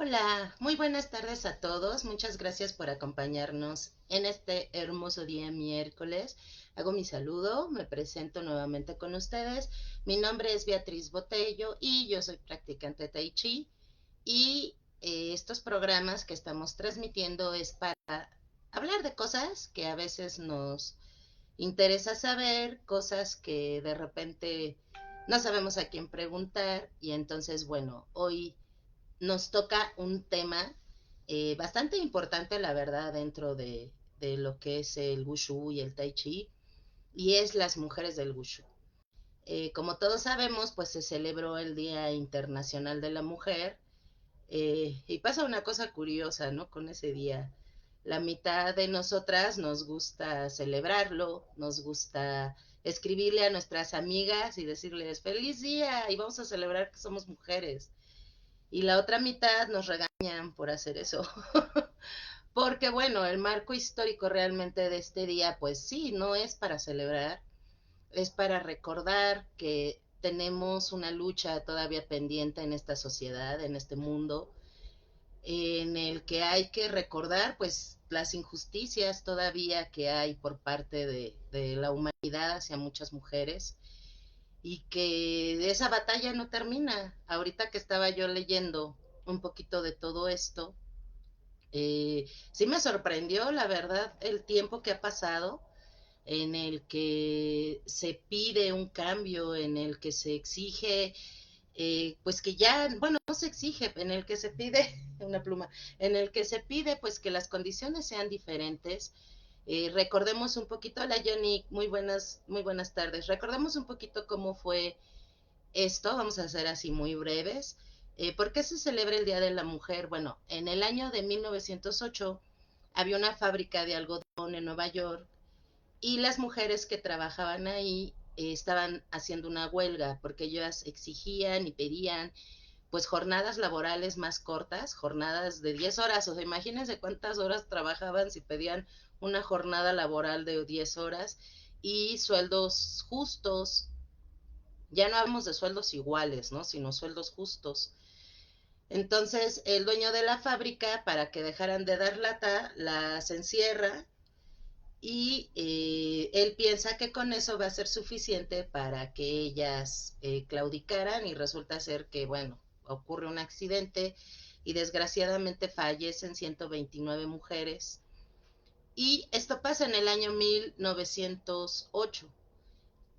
Hola, muy buenas tardes a todos. Muchas gracias por acompañarnos en este hermoso día miércoles. Hago mi saludo, me presento nuevamente con ustedes. Mi nombre es Beatriz Botello y yo soy practicante Tai Chi. Y estos programas que estamos transmitiendo es para hablar de cosas que a veces nos interesa saber, cosas que de repente no sabemos a quién preguntar. Y entonces, bueno, hoy nos toca un tema bastante importante, la verdad, dentro de lo que es el Wushu y el Tai Chi, y es las mujeres del Wushu. Como todos sabemos, pues se celebró el Día Internacional de la Mujer, y pasa una cosa curiosa, ¿no? Con ese día. La mitad de nosotras nos gusta celebrarlo, nos gusta escribirle a nuestras amigas y decirles feliz día y vamos a celebrar que somos mujeres, y la otra mitad nos regañan por hacer eso. Porque bueno, el marco histórico realmente de este día, pues sí, no es para celebrar, es para recordar que tenemos una lucha todavía pendiente en esta sociedad, en este mundo, en el que hay que recordar pues las injusticias todavía que hay por parte de la humanidad hacia muchas mujeres, y que esa batalla no termina. Ahorita que estaba yo leyendo un poquito de todo esto, sí me sorprendió, la verdad, el tiempo que ha pasado en el que se pide un cambio, en el que se exige, pues que ya, bueno, no se exige, en el que se pide, una pluma, en el que se pide pues que las condiciones sean diferentes. Recordemos un poquito, hola Johnny, muy buenas tardes. Recordemos un poquito cómo fue esto, vamos a hacer así muy breves. ¿Por qué se celebra el Día de la Mujer? Bueno, en el año de 1908 había una fábrica de algodón en Nueva York, y las mujeres que trabajaban ahí estaban haciendo una huelga porque ellas exigían y pedían pues jornadas laborales más cortas, jornadas de 10 horas, o sea, imagínense cuántas horas trabajaban si pedían una jornada laboral de 10 horas, y sueldos justos. Ya no hablamos de sueldos iguales, ¿no? Sino sueldos justos. Entonces, el dueño de la fábrica, para que dejaran de dar lata, las encierra, y él piensa que con eso va a ser suficiente para que ellas claudicaran, y resulta ser que, bueno, ocurre un accidente y desgraciadamente fallecen 129 mujeres. Y esto pasa en el año 1908.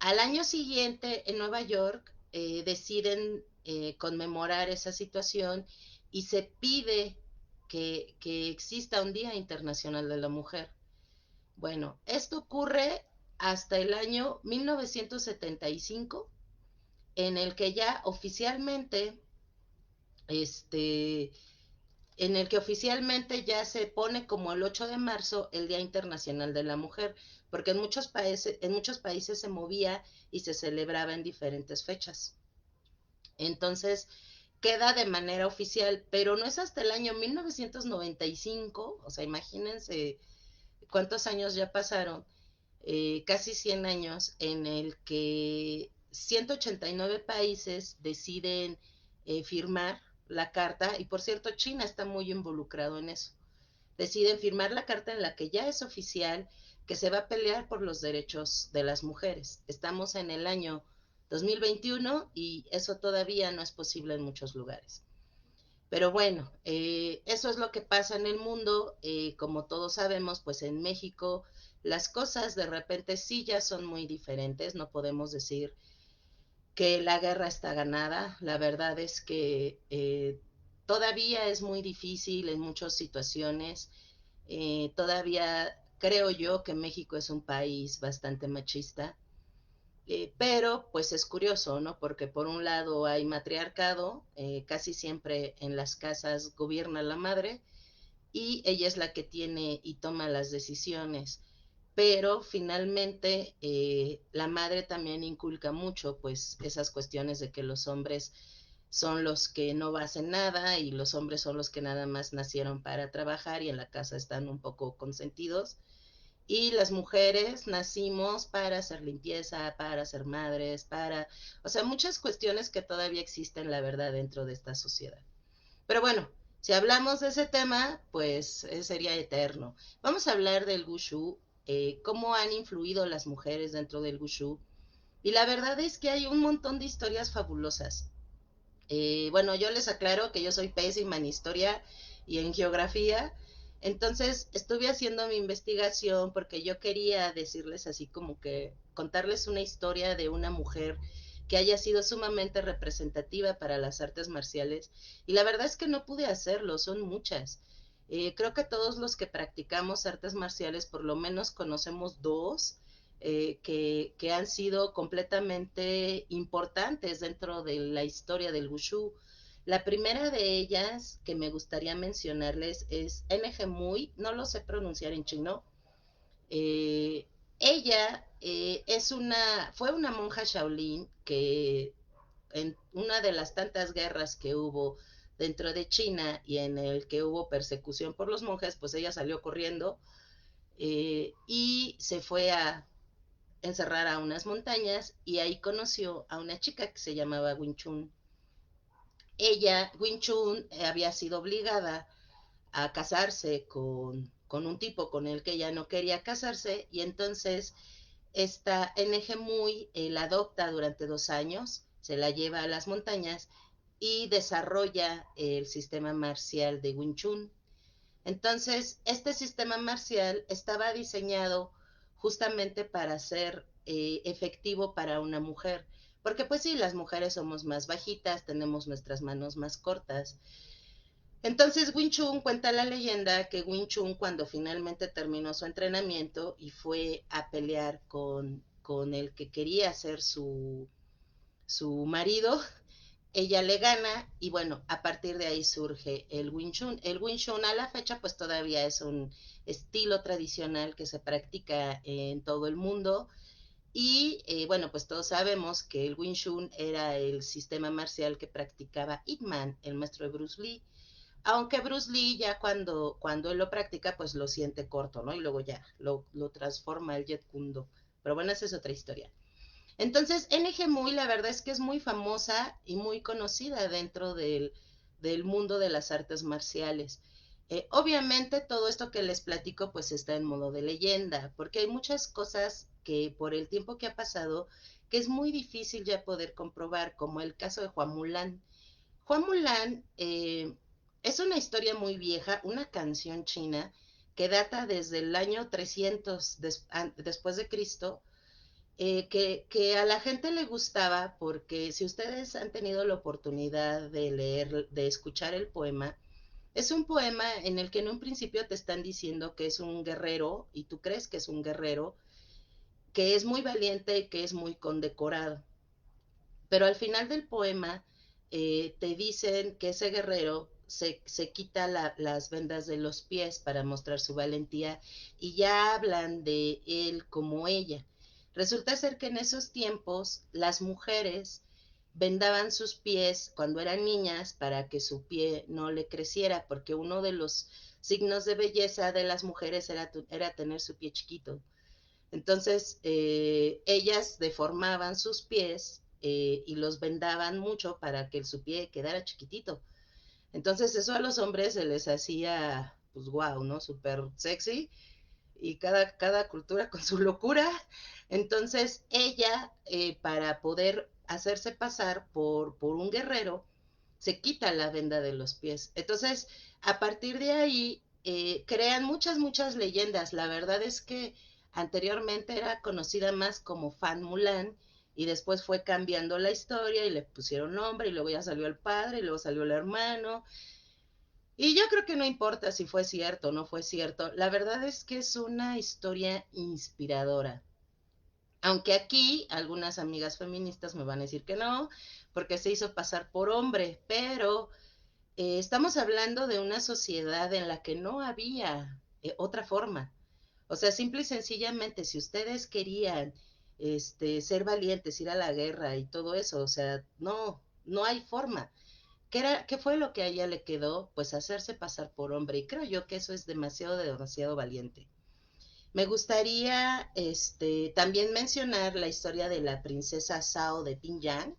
Al año siguiente, en Nueva York, deciden conmemorar esa situación, y se pide que exista un Día Internacional de la Mujer. Bueno, esto ocurre hasta el año 1975, en el que ya oficialmente, este, en el que oficialmente ya se pone como el 8 de marzo el Día Internacional de la Mujer, porque en muchos países se movía y se celebraba en diferentes fechas. Entonces, queda de manera oficial, pero no es hasta el año 1995, o sea, imagínense cuántos años ya pasaron, casi 100 años, en el que 189 países deciden firmar la carta, y por cierto, China está muy involucrado en eso. Deciden firmar la carta en la que ya es oficial que se va a pelear por los derechos de las mujeres. Estamos en el año 2021 y eso todavía no es posible en muchos lugares. Pero bueno, eso es lo que pasa en el mundo. Como todos sabemos, pues en México las cosas de repente sí ya son muy diferentes. No podemos decir que la guerra está ganada. La verdad es que todavía es muy difícil en muchas situaciones. Todavía creo yo que México es un país bastante machista. Pero pues es curioso, ¿no? Porque por un lado hay matriarcado, casi siempre en las casas gobierna la madre, y ella es la que tiene y toma las decisiones, pero finalmente la madre también inculca mucho pues esas cuestiones de que los hombres son los que no hacen nada, y los hombres son los que nada más nacieron para trabajar y en la casa están un poco consentidos, y las mujeres nacimos para hacer limpieza, para ser madres, o sea, muchas cuestiones que todavía existen, la verdad, dentro de esta sociedad. Pero bueno, Si hablamos de ese tema, pues sería eterno. Vamos a hablar del Wushu, cómo han influido las mujeres dentro del Wushu. Y la verdad es que hay un montón de historias fabulosas. Bueno, yo les aclaro que yo soy pésima en historia y en geografía, entonces estuve haciendo mi investigación porque yo quería decirles así como que contarles una historia de una mujer que haya sido sumamente representativa para las artes marciales y la verdad es que no pude hacerlo, son muchas. Creo que todos los que practicamos artes marciales por lo menos conocemos dos que han sido completamente importantes dentro de la historia del Wushu. La primera de ellas que me gustaría mencionarles es NG Mui, no lo sé pronunciar en chino. Eh, ella fue una monja Shaolin que en una de las tantas guerras que hubo dentro de China y en el que hubo persecución por los monjes, pues ella salió corriendo y se fue a encerrar a unas montañas y ahí conoció a una chica que se llamaba Wing Chun. Ella, Wing Chun, había sido obligada a casarse con un tipo con el que ella no quería casarse y entonces esta NG Mui la adopta durante 2 años, se la lleva a las montañas y desarrolla el sistema marcial de Wing Chun. Entonces, este sistema marcial estaba diseñado justamente para ser efectivo para una mujer, porque pues sí, las mujeres somos más bajitas, tenemos nuestras manos más cortas. Entonces, Wing Chun cuenta la leyenda que Wing Chun cuando finalmente terminó su entrenamiento y fue a pelear con el que quería ser su marido, ella le gana y bueno, a partir de ahí surge el Wing Chun. El Wing Chun a la fecha pues todavía es un estilo tradicional que se practica en todo el mundo y bueno, pues todos sabemos que el Wing Chun era el sistema marcial que practicaba Ip Man, el maestro de Bruce Lee, aunque Bruce Lee ya cuando él lo practica pues lo siente corto, ¿no? Y luego ya lo transforma el Jet Kundo. Pero bueno, esa es otra historia. Entonces, NG Muy, la verdad es que es muy famosa y muy conocida dentro del mundo de las artes marciales. Obviamente todo esto que les platico pues está en modo de leyenda, porque hay muchas cosas que por el tiempo que ha pasado que es muy difícil ya poder comprobar, como el caso de Juan Mulan. Juan Mulan es una historia muy vieja, una canción china que data desde el año 300 después de Cristo, que a la gente le gustaba porque si ustedes han tenido la oportunidad de leer, de escuchar el poema, es un poema en el que en un principio te están diciendo que es un guerrero y tú crees que es un guerrero, que es muy valiente y que es muy condecorado. Pero al final del poema te dicen que ese guerrero se quita las vendas de los pies para mostrar su valentía y ya hablan de él como ella. Resulta ser que en esos tiempos las mujeres vendaban sus pies cuando eran niñas para que su pie no le creciera, porque uno de los signos de belleza de las mujeres era tener su pie chiquito. Entonces, ellas deformaban sus pies y los vendaban mucho para que su pie quedara chiquitito. Entonces, eso a los hombres se les hacía, pues, wow, ¿no? Súper sexy y cada cultura con su locura. Entonces, ella, para poder hacerse pasar por un guerrero, se quita la venda de los pies. Entonces, a partir de ahí, crean muchas leyendas. La verdad es que anteriormente era conocida más como Fan Mulan y después fue cambiando la historia y le pusieron nombre y luego ya salió el padre y luego salió el hermano. Y yo creo que no importa si fue cierto o no fue cierto. La verdad es que es una historia inspiradora. Aunque aquí algunas amigas feministas me van a decir que no, porque se hizo pasar por hombre, pero estamos hablando de una sociedad en la que no había otra forma. O sea, simple y sencillamente, si ustedes querían ser valientes, ir a la guerra y todo eso, o sea, no hay forma. ¿Qué fue lo que a ella le quedó? Pues hacerse pasar por hombre. Y creo yo que eso es demasiado valiente. Me gustaría también mencionar la historia de la princesa Sao de Pingyang.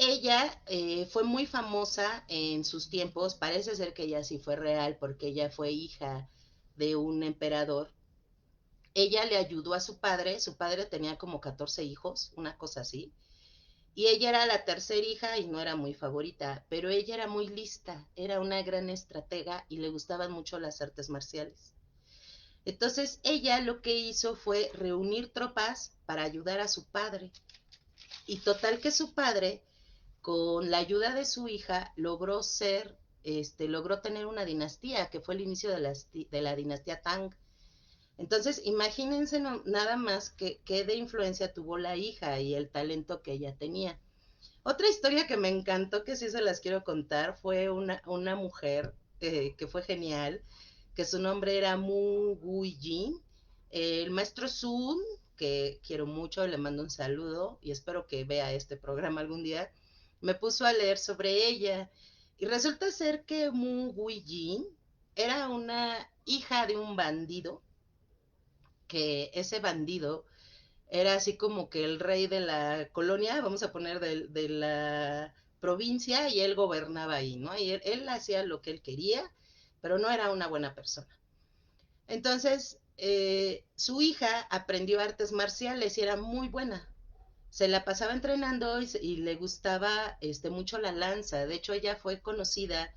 ella fue muy famosa en sus tiempos, parece ser que ella sí fue real porque ella fue hija de un emperador. Ella le ayudó a su padre tenía como 14 hijos, una cosa así, y ella era la tercera hija y no era muy favorita, pero ella era muy lista, era una gran estratega y le gustaban mucho las artes marciales. Entonces ella lo que hizo fue reunir tropas para ayudar a su padre. Y total que su padre, con la ayuda de su hija, logró tener una dinastía, que fue el inicio de la dinastía Tang. Entonces, imagínense nada más que de influencia tuvo la hija y el talento que ella tenía. Otra historia que me encantó, que sí se las quiero contar, fue una mujer que fue genial, que su nombre era Mu Guijin. El maestro Sun, que quiero mucho, le mando un saludo y espero que vea este programa algún día, me puso a leer sobre ella. Y resulta ser que Mu Guijin era una hija de un bandido, que ese bandido era así como que el rey de la colonia, vamos a poner de la provincia, y él gobernaba ahí, ¿no? Y él hacía lo que él quería, pero no era una buena persona. Entonces, su hija aprendió artes marciales y era muy buena. Se la pasaba entrenando y le gustaba mucho la lanza. De hecho, ella fue conocida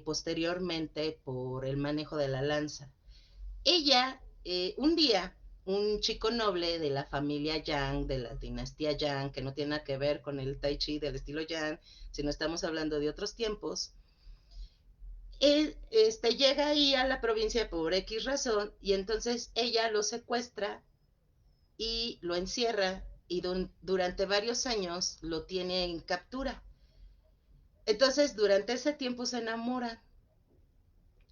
posteriormente por el manejo de la lanza. Ella, un día, un chico noble de la familia Yang, de la dinastía Yang, que no tiene nada que ver con el Tai Chi del estilo Yang, sino estamos hablando de otros tiempos, él llega ahí a la provincia por X razón y entonces ella lo secuestra y lo encierra y durante varios años lo tiene en captura. Entonces durante ese tiempo se enamoran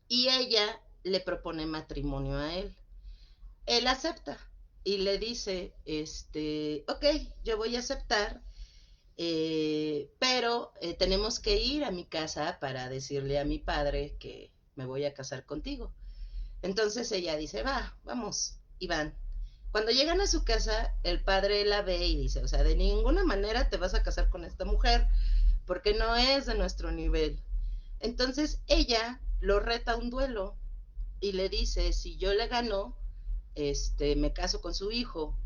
y ella le propone matrimonio a él. Él acepta y le dice, ok, yo voy a aceptar, pero tenemos que ir a mi casa para decirle a mi padre que me voy a casar contigo. Entonces ella dice, va, vamos, y van. Cuando llegan a su casa, el padre la ve y dice, o sea, de ninguna manera te vas a casar con esta mujer, porque no es de nuestro nivel. Entonces ella lo reta a un duelo y le dice, si yo le gano, me caso con su hijo,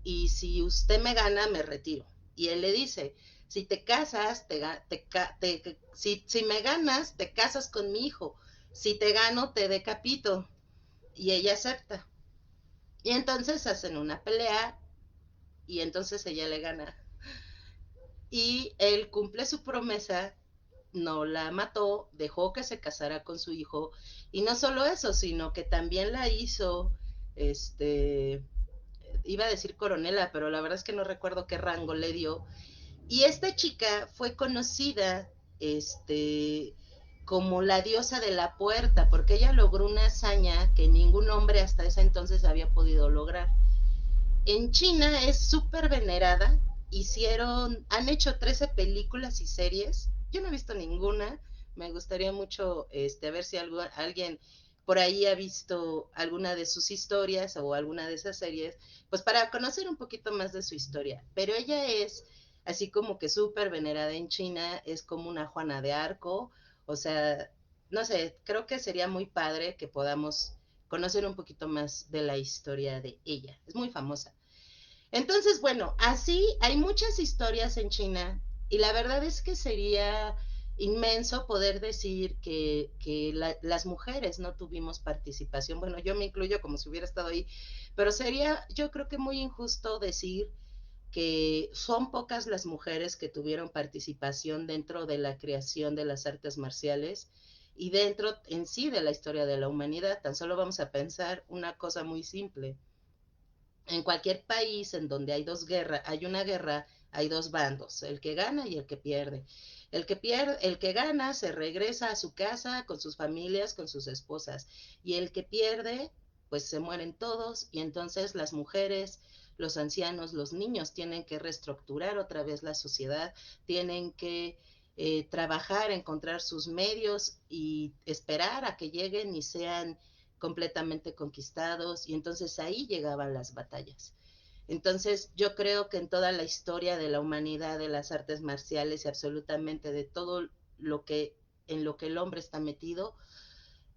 y si usted me gana, me retiro. Y él le dice, si te casas, si me ganas, te casas con mi hijo, si te gano, te decapito. Y ella acepta. Y entonces hacen una pelea y entonces ella le gana. Y él cumple su promesa, no la mató, dejó que se casara con su hijo. Y no solo eso, sino que también la hizo, iba a decir coronela, pero la verdad es que no recuerdo qué rango le dio. Y esta chica fue conocida, como la diosa de la puerta, porque ella logró una hazaña que ningún hombre hasta ese entonces había podido lograr. En China es súper venerada, han hecho 13 películas y series, yo no he visto ninguna, me gustaría mucho a ver si alguien por ahí ha visto alguna de sus historias o alguna de esas series, pues para conocer un poquito más de su historia. Pero ella es así como que súper venerada en China, es como una Juana de Arco, o sea, no sé, creo que sería muy padre que podamos conocer un poquito más de la historia de ella. Es muy famosa. Entonces, bueno, así hay muchas historias en China y la verdad es que sería inmenso poder decir que las mujeres no tuvimos participación. Bueno, yo me incluyo como si hubiera estado ahí, pero sería yo creo que muy injusto decir que son pocas las mujeres que tuvieron participación dentro de la creación de las artes marciales y dentro en sí de la historia de la humanidad. Tan solo vamos a pensar una cosa muy simple. En cualquier país en donde hay una guerra, hay dos bandos, el que gana y el que pierde. El que gana se regresa a su casa con sus familias, con sus esposas, y el que pierde, pues se mueren todos, y entonces las mujeres, los ancianos, los niños tienen que reestructurar otra vez la sociedad, tienen que trabajar, encontrar sus medios y esperar a que lleguen y sean completamente conquistados, y entonces ahí llegaban las batallas. Entonces, yo creo que en toda la historia de la humanidad, de las artes marciales y absolutamente de todo lo que en lo que el hombre está metido,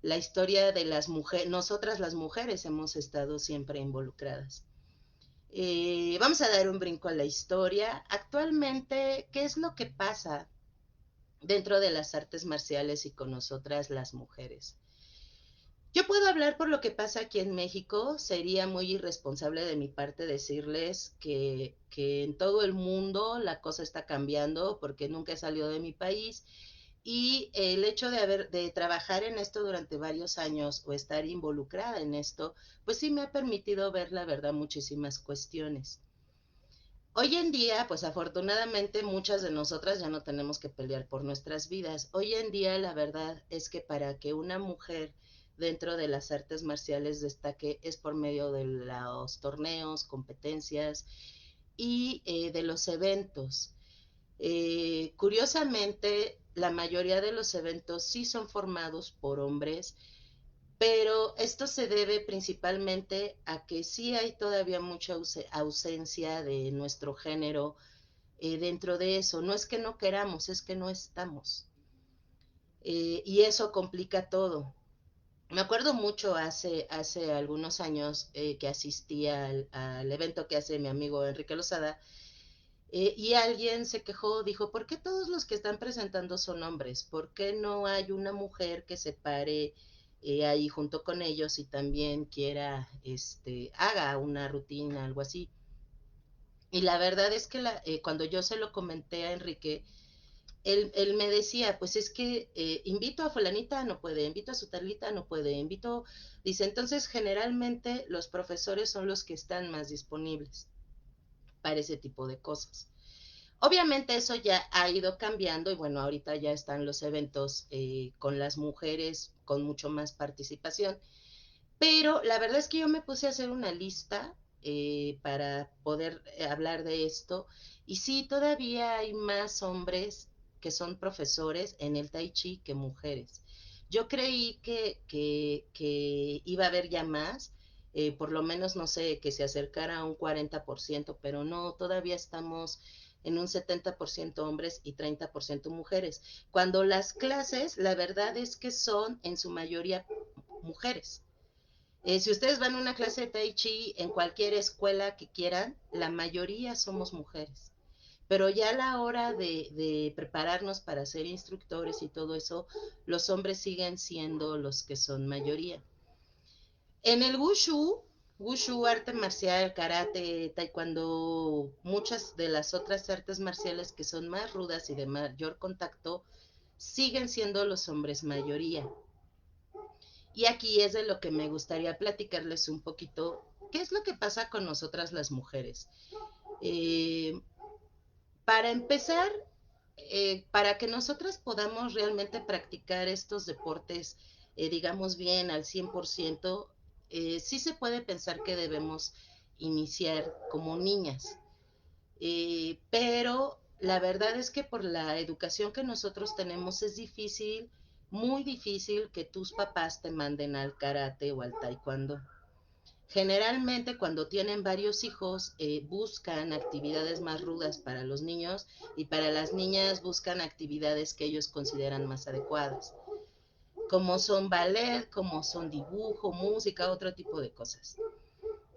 la historia de las mujeres, nosotras las mujeres hemos estado siempre involucradas. Vamos a dar un brinco a la historia. Actualmente, ¿qué es lo que pasa dentro de las artes marciales y con nosotras las mujeres? Yo puedo hablar por lo que pasa aquí en México. Sería muy irresponsable de mi parte decirles que en todo el mundo la cosa está cambiando porque nunca he salido de mi país y el hecho de trabajar en esto durante varios años o estar involucrada en esto, pues sí me ha permitido ver la verdad muchísimas cuestiones. Hoy en día, pues afortunadamente muchas de nosotras ya no tenemos que pelear por nuestras vidas. Hoy en día la verdad es que para que una mujer dentro de las artes marciales destaque es por medio de los torneos, competencias y de los eventos. Curiosamente, la mayoría de los eventos sí son formados por hombres, pero esto se debe principalmente a que sí hay todavía mucha ausencia de nuestro género dentro de eso. No es que no queramos, es que no estamos. Y eso complica todo. Me acuerdo mucho hace algunos años que asistí al evento que hace mi amigo Enrique Lozada, y alguien se quejó, dijo, ¿por qué todos los que están presentando son hombres? ¿Por qué no hay una mujer que se pare ahí junto con ellos y también quiera, haga una rutina, algo así? Y la verdad es que cuando yo se lo comenté a Enrique, él me decía, pues es que invito a fulanita, no puede, invito a su talita, no puede, invito, dice, entonces generalmente los profesores son los que están más disponibles para ese tipo de cosas. Obviamente eso ya ha ido cambiando y bueno, ahorita ya están los eventos con las mujeres con mucho más participación, pero la verdad es que yo me puse a hacer una lista para poder hablar de esto y sí, todavía hay más hombres que son profesores en el tai chi que mujeres. Yo creí que iba a haber ya más, por lo menos, no sé, que se acercara a un 40%, pero no, todavía estamos en un 70% hombres y 30% mujeres, cuando las clases, la verdad es que son en su mayoría mujeres. Si ustedes van a una clase de Tai Chi en cualquier escuela que quieran, la mayoría somos mujeres. Pero ya a la hora de prepararnos para ser instructores y todo eso, los hombres siguen siendo los que son mayoría. En el Wushu, arte marcial, karate, taekwondo, muchas de las otras artes marciales que son más rudas y de mayor contacto, siguen siendo los hombres mayoría. Y aquí es de lo que me gustaría platicarles un poquito, qué es lo que pasa con nosotras las mujeres. Eh, para empezar, para que nosotras podamos realmente practicar estos deportes, digamos bien, al 100%, sí se puede pensar que debemos iniciar como niñas. Pero la verdad es que por la educación que nosotros tenemos es difícil, muy difícil que tus papás te manden al karate o al taekwondo. Generalmente cuando tienen varios hijos buscan actividades más rudas para los niños y para las niñas buscan actividades que ellos consideran más adecuadas, como son ballet, como son dibujo, música, otro tipo de cosas.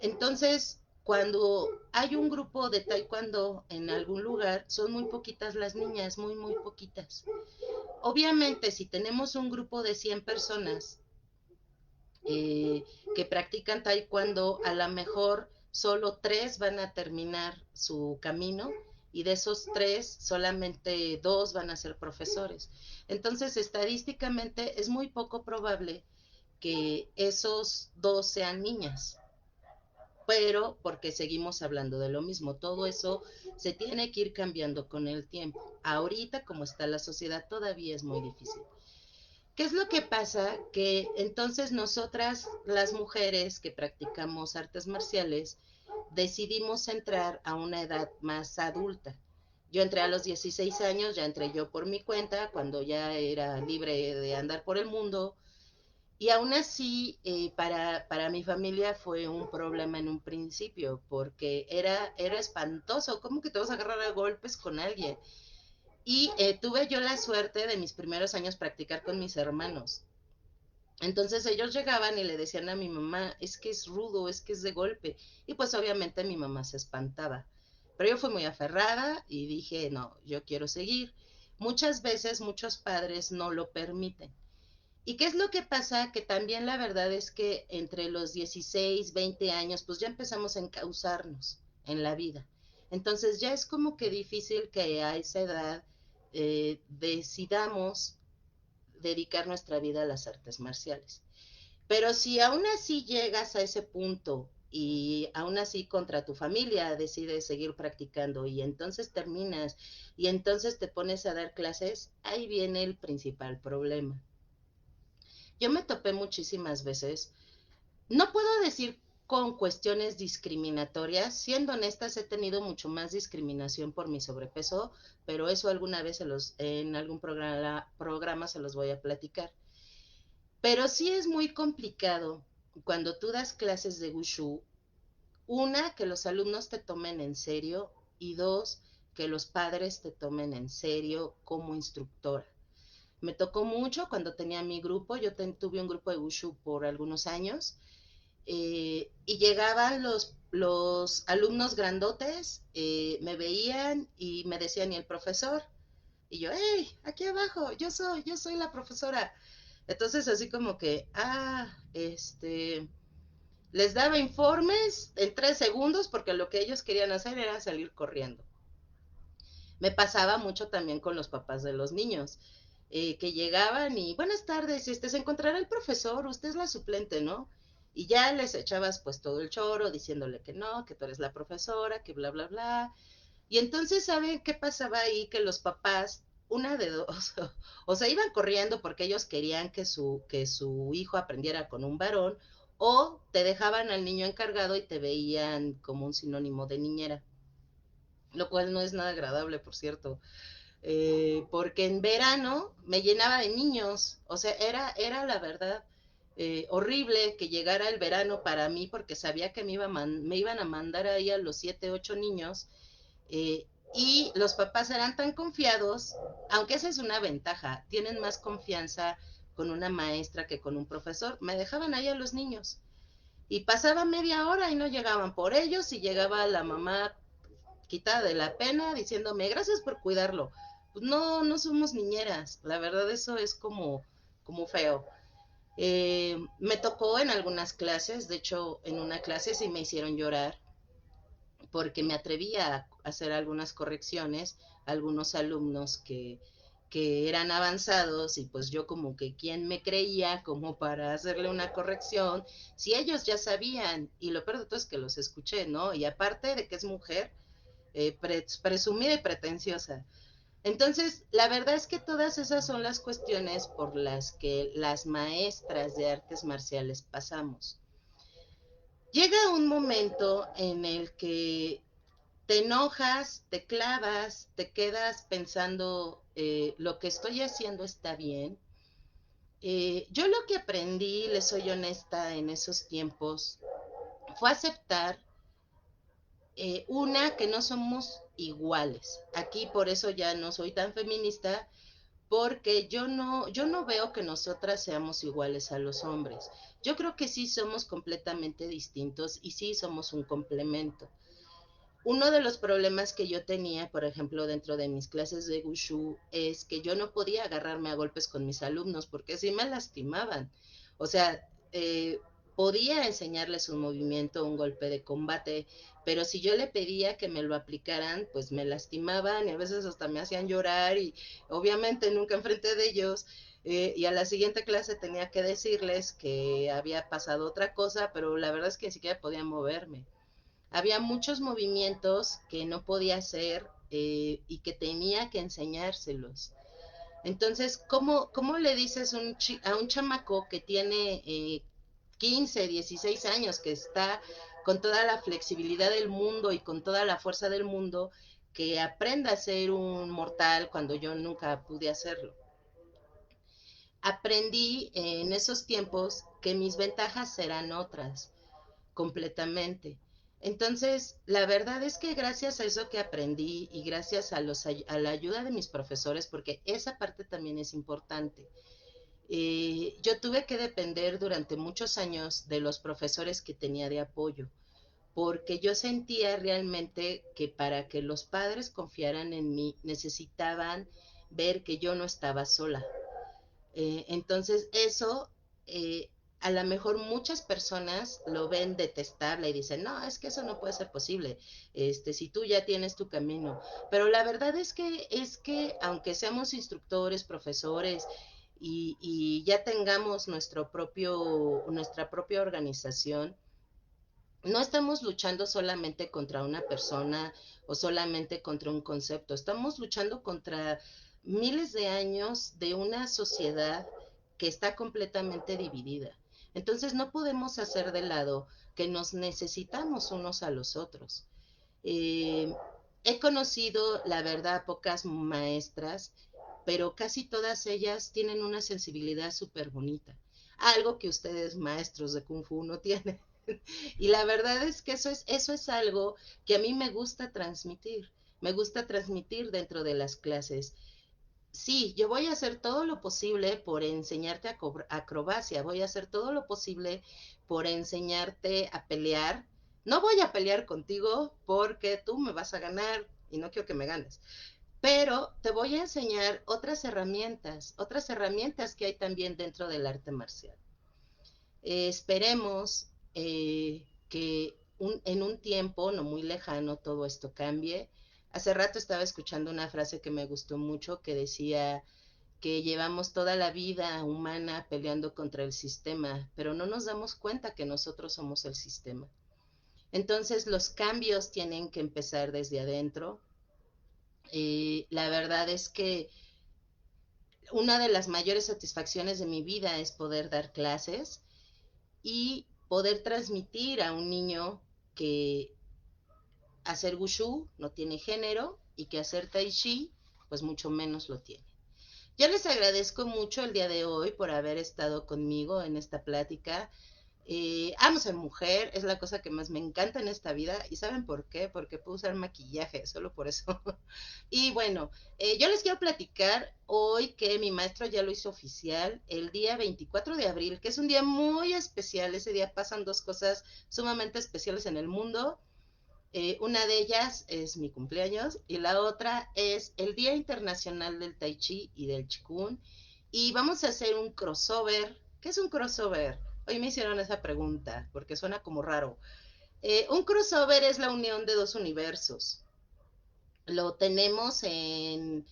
Entonces, cuando hay un grupo de taekwondo en algún lugar, son muy poquitas las niñas, muy, muy poquitas. Obviamente, si tenemos un grupo de 100 personas eh, que practican taekwondo, a lo mejor solo 3 van a terminar su camino y de esos 3 solamente 2 van a ser profesores. Entonces, estadísticamente es muy poco probable que esos 2 sean niñas, pero porque seguimos hablando de lo mismo. Todo eso se tiene que ir cambiando con el tiempo. Ahorita, como está la sociedad, todavía es muy difícil. ¿Qué es lo que pasa? Que entonces nosotras, las mujeres que practicamos artes marciales, decidimos entrar a una edad más adulta. Yo entré a los 16 años, ya entré yo por mi cuenta, cuando ya era libre de andar por el mundo, Y aún así, para mi familia fue un problema en un principio, porque era espantoso. ¿Cómo que te vas a agarrar a golpes con alguien? Y tuve yo la suerte de mis primeros años practicar con mis hermanos. Entonces ellos llegaban y le decían a mi mamá, es que es rudo, es que es de golpe. Y pues obviamente mi mamá se espantaba. Pero yo fui muy aferrada y dije, no, yo quiero seguir. Muchas veces muchos padres no lo permiten. ¿Y qué es lo que pasa? Que también la verdad es que entre los 16, 20 años, pues ya empezamos a encauzarnos en la vida. Entonces ya es como que difícil que a esa edad decidamos dedicar nuestra vida a las artes marciales. Pero si aún así llegas a ese punto y aún así contra tu familia decides seguir practicando y entonces terminas y entonces te pones a dar clases, ahí viene el principal problema. Yo me topé muchísimas veces, no puedo decir con cuestiones discriminatorias, siendo honestas he tenido mucho más discriminación por mi sobrepeso, pero eso alguna vez en algún programa se los voy a platicar. Pero sí es muy complicado cuando tú das clases de wushu, una, que los alumnos te tomen en serio y dos, que los padres te tomen en serio como instructora. Me tocó mucho cuando tenía mi grupo, tuve un grupo de wushu por algunos años y llegaban los alumnos grandotes, me veían y me decían, ¿y el profesor? Y yo, hey, aquí abajo, yo soy la profesora. Entonces así como que, les daba informes en 3 segundos porque lo que ellos querían hacer era salir corriendo. Me pasaba mucho también con los papás de los niños, que llegaban y, buenas tardes, se encontrará el profesor, usted es la suplente, ¿no? Y ya les echabas pues todo el choro diciéndole que no, que tú eres la profesora, que bla, bla, bla. Y entonces, ¿saben qué pasaba ahí? Que los papás, una de dos, o sea, iban corriendo porque ellos querían que su hijo aprendiera con un varón, o te dejaban al niño encargado y te veían como un sinónimo de niñera, lo cual no es nada agradable, por cierto, porque en verano me llenaba de niños, o sea, era la verdad horrible que llegara el verano para mí porque sabía que me iban a mandar ahí a los 7, 8 niños, eh, y los papás eran tan confiados, aunque esa es una ventaja, tienen más confianza con una maestra que con un profesor, me dejaban ahí a los niños y pasaba media hora y no llegaban por ellos y llegaba la mamá quitada de la pena diciéndome gracias por cuidarlo. Pues no, no somos niñeras, la verdad eso es como feo. Me tocó en algunas clases, de hecho en una clase sí me hicieron llorar porque me atreví a hacer algunas correcciones a algunos alumnos que eran avanzados y pues yo como que quién me creía como para hacerle una corrección si ellos ya sabían y lo peor de todo es que los escuché, ¿no? Y aparte de que es mujer, presumida y pretenciosa. Entonces, la verdad es que todas esas son las cuestiones por las que las maestras de artes marciales pasamos. Llega un momento en el que te enojas, te clavas, te quedas pensando, lo que estoy haciendo está bien. Yo lo que aprendí, les soy honesta, en esos tiempos, fue aceptar, una, que no somos iguales. Aquí por eso ya no soy tan feminista, porque yo no veo que nosotras seamos iguales a los hombres. Yo creo que sí somos completamente distintos y sí somos un complemento. Uno de los problemas que yo tenía, por ejemplo, dentro de mis clases de Wushu, es que yo no podía agarrarme a golpes con mis alumnos porque sí me lastimaban. O sea, podía enseñarles un movimiento, un golpe de combate, pero si yo le pedía que me lo aplicaran, pues me lastimaban y a veces hasta me hacían llorar y obviamente nunca enfrente de ellos. Y a la siguiente clase tenía que decirles que había pasado otra cosa, pero la verdad es que ni siquiera podía moverme. Había muchos movimientos que no podía hacer, y que tenía que enseñárselos. Entonces, ¿cómo le dices a un chamaco que tiene 15, 16 años, que está con toda la flexibilidad del mundo y con toda la fuerza del mundo, que aprenda a ser un mortal cuando yo nunca pude hacerlo? aprendí en esos tiempos que mis ventajas eran otras, completamente. Entonces, la verdad es que gracias a eso que aprendí y gracias a la ayuda de mis profesores, porque esa parte también es importante, yo tuve que depender durante muchos años de los profesores que tenía de apoyo, porque yo sentía realmente que para que los padres confiaran en mí necesitaban ver que yo no estaba sola. Entonces eso, a lo mejor muchas personas lo ven detestable y dicen, no, es que eso no puede ser posible, si tú ya tienes tu camino. Pero la verdad es que aunque seamos instructores, profesores y ya tengamos nuestra propia organización, no estamos luchando solamente contra una persona o solamente contra un concepto, estamos luchando contra miles de años de una sociedad que está completamente dividida. Entonces no podemos hacer de lado que nos necesitamos unos a los otros. Eh, He conocido, la verdad, pocas maestras, pero casi todas ellas tienen una sensibilidad súper bonita, algo que ustedes maestros de Kung Fu no tienen. Y la verdad es que eso es algo que a mí me gusta transmitir dentro de las clases. Sí, yo voy a hacer todo lo posible por enseñarte acrobacia, voy a hacer todo lo posible por enseñarte a pelear. No voy a pelear contigo porque tú me vas a ganar y no quiero que me ganes, pero te voy a enseñar otras herramientas que hay también dentro del arte marcial. Esperemos que en un tiempo no muy lejano todo esto cambie. Hace rato estaba escuchando una frase que me gustó mucho que decía que llevamos toda la vida humana peleando contra el sistema, pero no nos damos cuenta que nosotros somos el sistema. Entonces los cambios tienen que empezar desde adentro. La verdad es que una de las mayores satisfacciones de mi vida es poder dar clases y poder transmitir a un niño que hacer wushu no tiene género y que hacer tai chi pues mucho menos lo tiene. Yo les agradezco mucho el día de hoy por haber estado conmigo en esta plática. Amo ser mujer, es la cosa que más me encanta en esta vida. ¿Y saben por qué? Porque puedo usar maquillaje, solo por eso. Y bueno, yo les quiero platicar hoy que mi maestro ya lo hizo oficial el día 24 de abril, que es un día muy especial. Ese día pasan dos cosas sumamente especiales en el mundo. Una de ellas es mi cumpleaños y la otra es el Día Internacional del Tai Chi y del Qigong. Y vamos a hacer un crossover. ¿Qué es un crossover? Hoy me hicieron esa pregunta porque suena como raro. Un crossover es la unión de dos universos. Lo tenemos en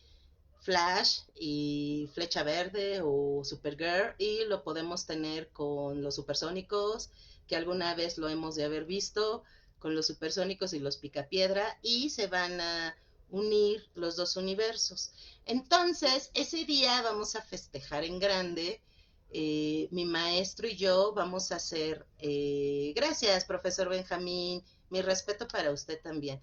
Flash y Flecha Verde o Supergirl y lo podemos tener con los supersónicos, que alguna vez lo hemos de haber visto, con los supersónicos y los picapiedra y se van a unir los dos universos. Entonces, ese día vamos a festejar en grande. Mi maestro y yo vamos a hacer, gracias, profesor Benjamín, mi respeto para usted también.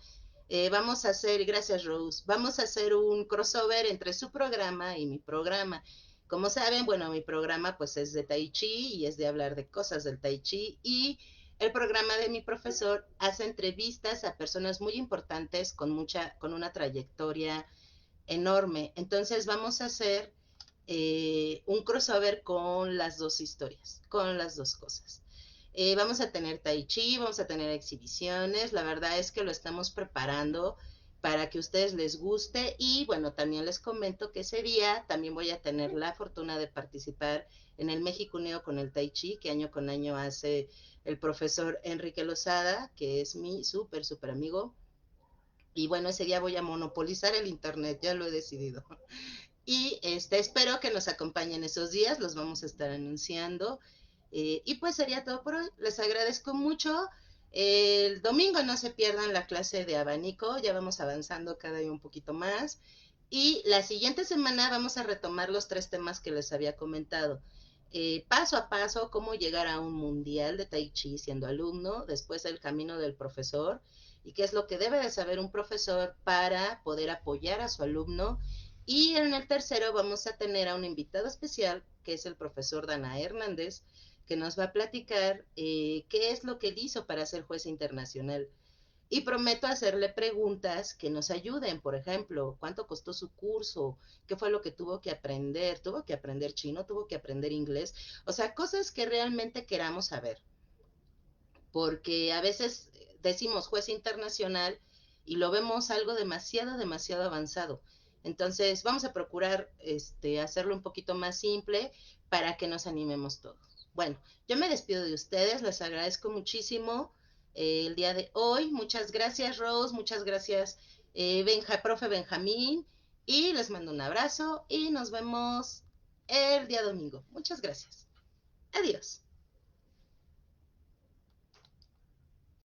Vamos a hacer, gracias Rose, vamos a hacer un crossover entre su programa y mi programa. Como saben, bueno, mi programa pues es de Tai Chi y es de hablar de cosas del Tai Chi y el programa de mi profesor hace entrevistas a personas muy importantes con una trayectoria enorme. Entonces vamos a hacer un crossover con las dos historias, con las dos cosas. Vamos a tener tai chi, vamos a tener exhibiciones, la verdad es que lo estamos preparando para que a ustedes les guste y bueno, también les comento que ese día también voy a tener la fortuna de participar en el México Unido con el Tai Chi, que año con año hace el profesor Enrique Lozada, que es mi súper amigo. Y bueno, ese día voy a monopolizar el internet, ya lo he decidido. Y espero que nos acompañen esos días, los vamos a estar anunciando. Y pues sería todo por hoy. Les agradezco mucho. El domingo no se pierdan la clase de abanico, ya vamos avanzando cada día un poquito más. Y la siguiente semana vamos a retomar los tres temas que les había comentado. Paso a paso, cómo llegar a un mundial de Tai Chi siendo alumno, después el camino del profesor y qué es lo que debe de saber un profesor para poder apoyar a su alumno Y en el tercero vamos a tener a un invitado especial, que es el profesor Dana Hernández, que nos va a platicar qué es lo que él hizo para ser juez internacional. Y prometo hacerle preguntas que nos ayuden, por ejemplo, cuánto costó su curso, qué fue lo que tuvo que aprender chino, tuvo que aprender inglés, o sea, cosas que realmente queramos saber, porque a veces decimos juez internacional y lo vemos algo demasiado, demasiado avanzado. Entonces vamos a procurar hacerlo un poquito más simple para que nos animemos todos. Bueno, yo me despido de ustedes, les agradezco muchísimo el día de hoy. Muchas gracias, Rose, muchas gracias, profe Benjamín, y les mando un abrazo y nos vemos el día domingo. Muchas gracias. Adiós.